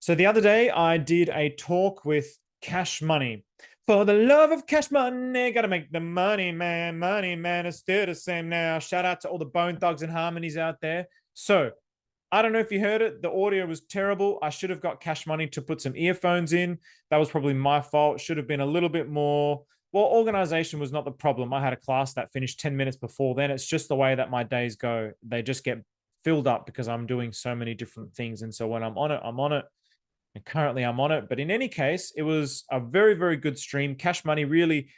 So the other day, I did a talk with Cash Money. For the love of cash money, gotta make the money, man. Money, man, it's still the same now. Shout out to all the Bone Thugs and Harmonies out there. So I don't know if you heard it. The audio was terrible. I should have got Cash Money to put some earphones in. That was probably my fault. Should have been a little bit more. Well, organization was not the problem. I had a class that finished 10 minutes before then. It's just the way that my days go. They just get filled up because I'm doing so many different things. And so when I'm on it, I'm on it. And currently I'm on it. But in any case, it was a very, very good stream. Cash Money really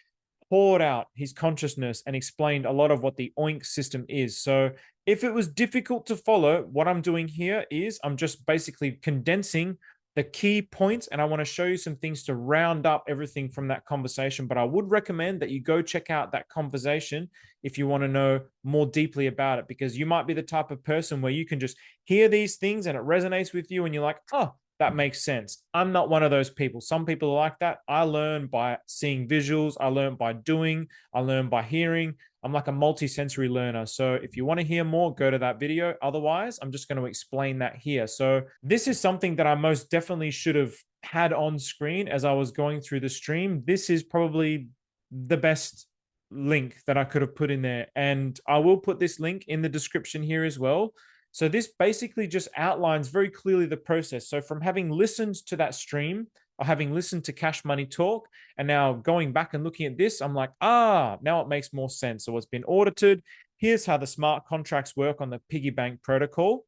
poured out his consciousness and explained a lot of what the OINK system is. So if it was difficult to follow, what I'm doing here is I'm just basically condensing the key points, and I want to show you some things to round up everything from that conversation. But I would recommend that you go check out that conversation if you want to know more deeply about it, because you might be the type of person where you can just hear these things and it resonates with you and you're like, oh, that makes sense. I'm not one of those people. Some people are like that. I learn by seeing visuals. I learn by doing. I learn by hearing. I'm like a multi-sensory learner. So if you want to hear more, go to that video. Otherwise, I'm just going to explain that here. So this is something that I most definitely should have had on screen as I was going through the stream. This is probably the best link that I could have put in there. And I will put this link in the description here as well. So this basically just outlines very clearly the process. So from having listened to that stream, or having listened to Cash Money talk, and now going back and looking at this, I'm like, now it makes more sense. So it's been audited. Here's how the smart contracts work on the piggy bank protocol.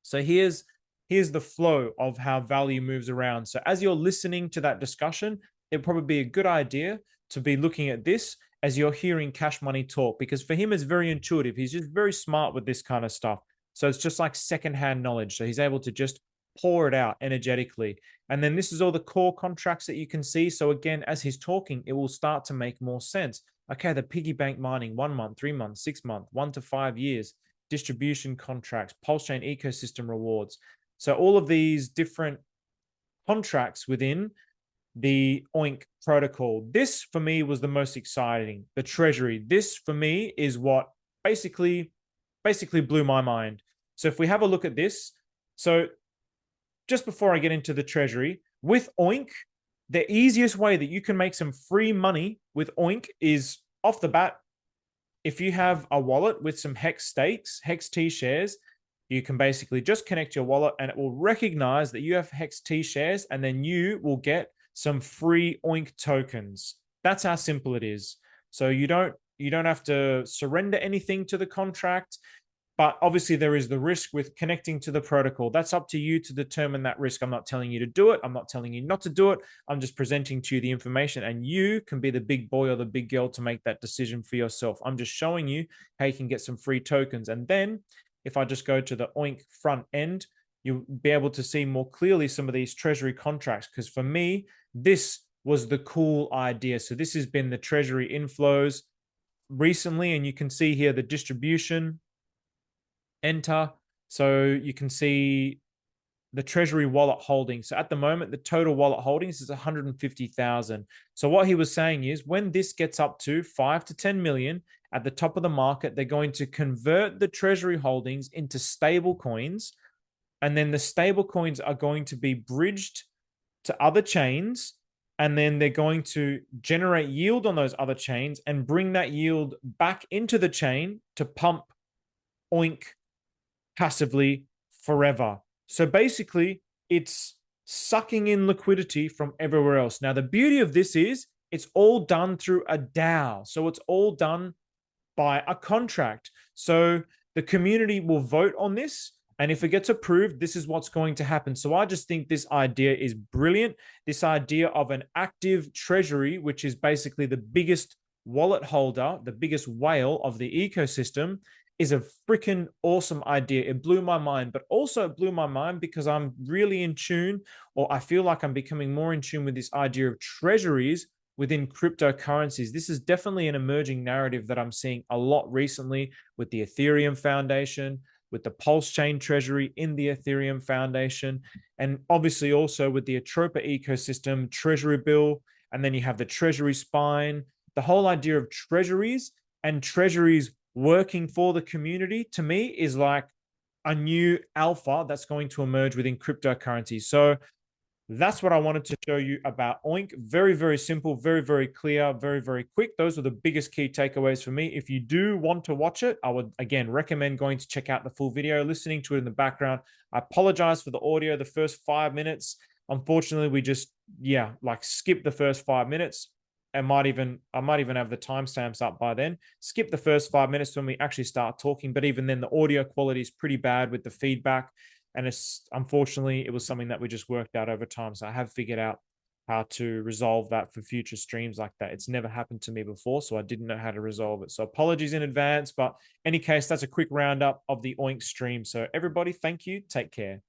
So here's the flow of how value moves around. So as you're listening to that discussion, it'd probably be a good idea to be looking at this as you're hearing Cash Money talk, because for him, it's very intuitive. He's just very smart with this kind of stuff. So it's just like secondhand knowledge. So he's able to just pour it out energetically. And then this is all the core contracts that you can see. So again, as he's talking, it will start to make more sense. Okay, the piggy bank mining, 1 month, 3 months, 6 month, 1 to 5 years, distribution contracts, pulse chain ecosystem rewards. So all of these different contracts within the OINK protocol. This for me was the most exciting. The treasury. This for me is what basically blew my mind. So if we have a look at this, so just before I get into the treasury, with OINK, the easiest way that you can make some free money with OINK is off the bat. If you have a wallet with some Hex stakes, Hex T shares, you can basically just connect your wallet and it will recognize that you have Hex T shares, and then you will get some free OINK tokens. That's how simple it is. So you don't have to surrender anything to the contract. But obviously, there is the risk with connecting to the protocol. That's up to you to determine that risk. I'm not telling you to do it. I'm not telling you not to do it. I'm just presenting to you the information, and you can be the big boy or the big girl to make that decision for yourself. I'm just showing you how you can get some free tokens. And then if I just go to the OINK front end, you'll be able to see more clearly some of these treasury contracts. Because for me, this was the cool idea. So this has been the treasury inflows recently, and you can see here the distribution. Enter. So you can see the treasury wallet holdings. So at the moment, the total wallet holdings is 150,000. So what he was saying is when this gets up to 5 to 10 million at the top of the market, they're going to convert the treasury holdings into stable coins. And then the stable coins are going to be bridged to other chains. And then they're going to generate yield on those other chains and bring that yield back into the chain to pump OINK passively forever. So basically, it's sucking in liquidity from everywhere else. Now, the beauty of this is it's all done through a DAO. So it's all done by a contract. So the community will vote on this. And if it gets approved, this is what's going to happen. So I just think this idea is brilliant. This idea of an active treasury, which is basically the biggest wallet holder, the biggest whale of the ecosystem, is a freaking awesome idea. It blew my mind, but also it blew my mind because I'm really in tune, or I feel like I'm becoming more in tune with this idea of treasuries within cryptocurrencies. This is definitely an emerging narrative that I'm seeing a lot recently with the Ethereum Foundation, with the Pulse Chain Treasury in the Ethereum Foundation, and obviously also with the Atropa ecosystem, Treasury Bill, and then you have the Treasury Spine. The whole idea of treasuries and treasuries working for the community, to me, is like a new alpha that's going to emerge within cryptocurrency. So that's what I wanted to show you about Oink. Very, very simple, very, very clear, very, very quick. Those are the biggest key takeaways for me. If you do want to watch it, I would, again, recommend going to check out the full video, listening to it in the background. I apologize for the audio, the first 5 minutes. Unfortunately, we just, like skip the first 5 minutes. I might even have the timestamps up by then. Skip the first 5 minutes when we actually start talking. But even then, the audio quality is pretty bad with the feedback. And it's unfortunately, it was something that we just worked out over time. So I have figured out how to resolve that for future streams like that. It's never happened to me before, so I didn't know how to resolve it. So apologies in advance. But any case, that's a quick roundup of the Oink stream. So everybody, thank you. Take care.